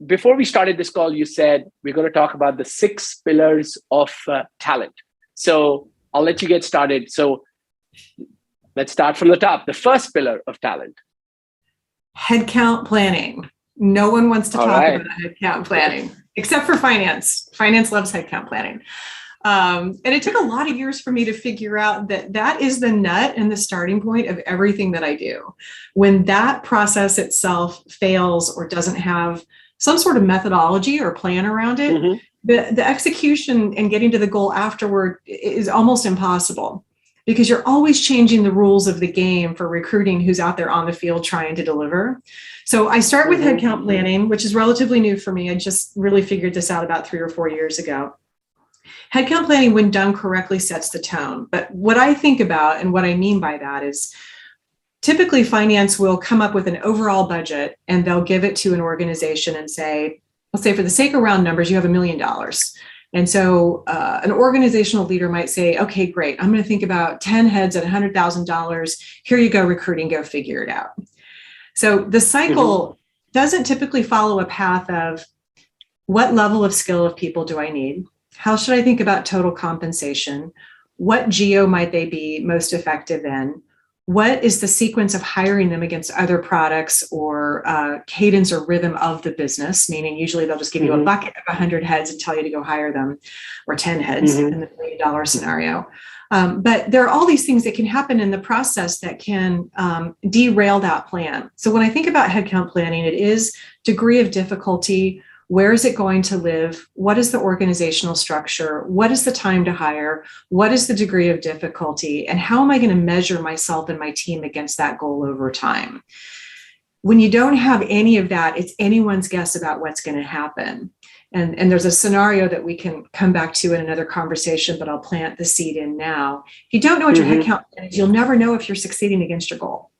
before we started this call, you said we're going to talk about the 6 pillars of talent. So I'll let you get started. So let's start from the top. The first pillar of talent. Headcount planning. No one wants to talk about headcount planning, except for finance. Finance loves headcount planning. And it took a lot of years for me to figure out that that is the nut and the starting point of everything that I do. When that process itself fails or doesn't have some sort of methodology or plan around it, the execution and getting to the goal afterward is almost impossible, because you're always changing the rules of the game for recruiting who's out there on the field trying to deliver. So I start with headcount planning, which is relatively new for me. I just really figured this out about 3 or 4 years ago. Headcount planning, when done correctly, sets the tone. But what I think about and what I mean by that is typically finance will come up with an overall budget and they'll give it to an organization and say, let's say for the sake of round numbers, you have $1 million. And so an organizational leader might say, okay, great. I'm going to think about 10 heads at $100,000. Here you go, recruiting, go figure it out. So the cycle doesn't typically follow a path of what level of skill of people do I need? How should I think about total compensation? What geo might they be most effective in? What is the sequence of hiring them against other products or cadence or rhythm of the business? Meaning usually they'll just give you a bucket of 100 heads and tell you to go hire them, or 10 heads in the $1 million scenario. But there are all these things that can happen in the process that can derail that plan. So when I think about headcount planning, it is degree of difficulty. Where is it going to live? What is the organizational structure? What is the time to hire? What is the degree of difficulty? And how am I going to measure myself and my team against that goal over time? When you don't have any of that, it's anyone's guess about what's going to happen. And there's a scenario that we can come back to in another conversation, but I'll plant the seed in now. If you don't know what your headcount plan is, you'll never know if you're succeeding against your goal.